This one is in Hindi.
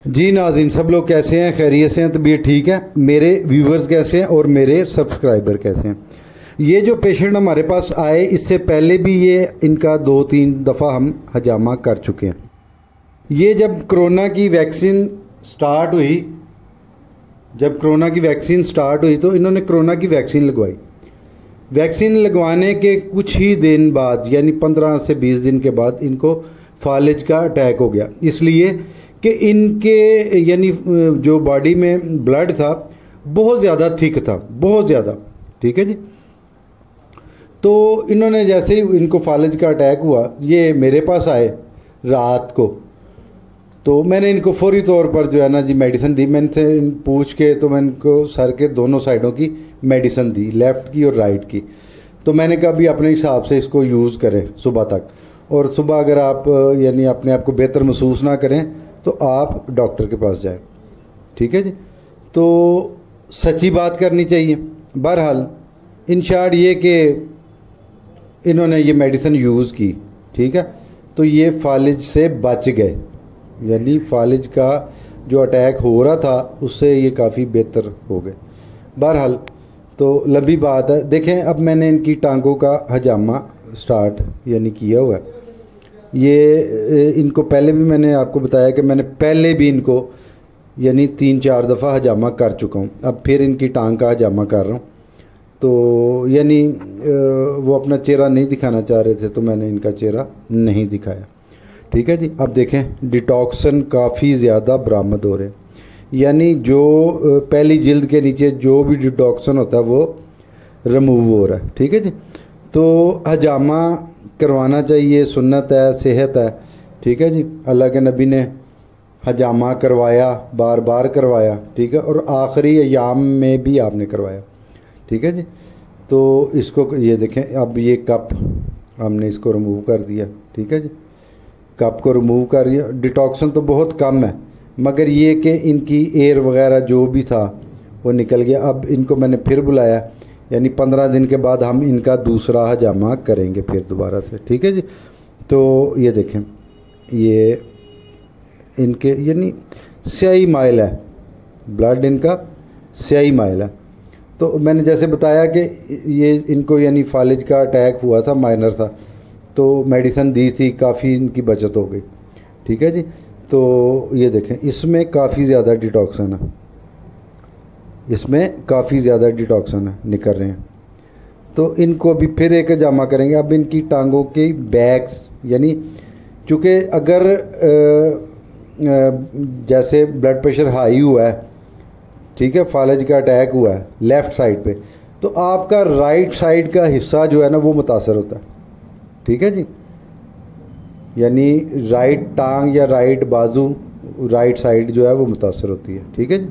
जी नाज़रीन, सब लोग कैसे हैं? खैरियत से हैं? तबीयत ठीक है? मेरे व्यूवर्स कैसे हैं और मेरे सब्सक्राइबर कैसे हैं? ये जो पेशेंट हमारे पास आए, इससे पहले भी ये इनका 2-3 दफ़ा हम हजामा कर चुके हैं। ये जब कोरोना की वैक्सीन स्टार्ट हुई तो इन्होंने कोरोना की वैक्सीन लगवाई। वैक्सीन लगवाने के कुछ ही दिन बाद, यानी 15 से 20 दिन के बाद, इनको फालिज का अटैक हो गया। इसलिए कि इनके यानी जो बॉडी में ब्लड था बहुत ज़्यादा थिक था, बहुत ज़्यादा। ठीक है जी। तो इन्होंने जैसे ही इनको फालिज का अटैक हुआ, ये मेरे पास आए रात को, तो मैंने इनको फौरी तौर पर जो है ना जी मेडिसिन दी। मैंने से पूछ के तो मैंने इनको सर के दोनों साइडों की मेडिसिन दी, लेफ़्ट की और राइट की। तो मैंने कहा भी अपने हिसाब से इसको यूज़ करें सुबह तक, और सुबह अगर आप यानी अपने आप को बेहतर महसूस ना करें तो आप डॉक्टर के पास जाएं। ठीक है जी। तो सच्ची बात करनी चाहिए। बहरहाल इन शॉर्ट ये कि इन्होंने ये मेडिसिन यूज़ की, ठीक है, तो ये फालिज से बच गए। यानी फालिज का जो अटैक हो रहा था उससे ये काफ़ी बेहतर हो गए। बहरहाल तो लंबी बात है। देखें, अब मैंने इनकी टांगों का हजामा स्टार्ट यानी किया हुआ है। ये इनको पहले भी मैंने आपको बताया कि मैंने पहले भी इनको यानी 3-4 दफ़ा हजामा कर चुका हूँ। अब फिर इनकी टांग का हजामा कर रहा हूँ। तो यानी वो अपना चेहरा नहीं दिखाना चाह रहे थे, तो मैंने इनका चेहरा नहीं दिखाया। ठीक है जी। अब देखें, डिटॉक्सन काफ़ी ज़्यादा बरामद हो रहे हैं। यानी जो पहली जिल्द के नीचे जो भी डिटॉक्सन होता है वो रिमूव हो रहा है। ठीक है जी। तो हजामा करवाना चाहिए, सुन्नत है, सेहत है। ठीक है जी। अल्लाह के नबी ने हजामा करवाया, बार बार करवाया। ठीक है। और आखिरी अयाम में भी आपने करवाया। ठीक है जी। तो इसको ये देखें, अब ये कप हमने इसको रिमूव कर दिया। ठीक है जी। कप को रिमूव कर दिया। डिटॉक्सन तो बहुत कम है, मगर ये कि इनकी एयर वगैरह जो भी था वो निकल गया। अब इनको मैंने फिर बुलाया, यानी 15 दिन के बाद हम इनका दूसरा हजामा करेंगे फिर दोबारा से। ठीक है जी। तो ये देखें, ये इनके यानी स्याही माइल है, ब्लड इनका स्याही माइल है। तो मैंने जैसे बताया कि ये इनको यानी फालिज का अटैक हुआ था, माइनर था, तो मेडिसिन दी थी, काफ़ी इनकी बचत हो गई। ठीक है जी। तो ये देखें, इसमें काफ़ी ज़्यादा डिटॉक्सन है, इसमें काफ़ी ज़्यादा डिटॉक्सन है, निकल रहे हैं। तो इनको अभी फिर एक हजामा करेंगे। अब इनकी टांगों की बैक्स, यानी चूँकि अगर जैसे ब्लड प्रेशर हाई हुआ है, ठीक है, फालिज का अटैक हुआ है लेफ़्ट साइड पे, तो आपका राइट साइड का हिस्सा जो है ना वो मुतासर होता है। ठीक है जी। यानी राइट टांग या राइट बाजू, राइट साइड जो है वो मुतासर होती है। ठीक है जी।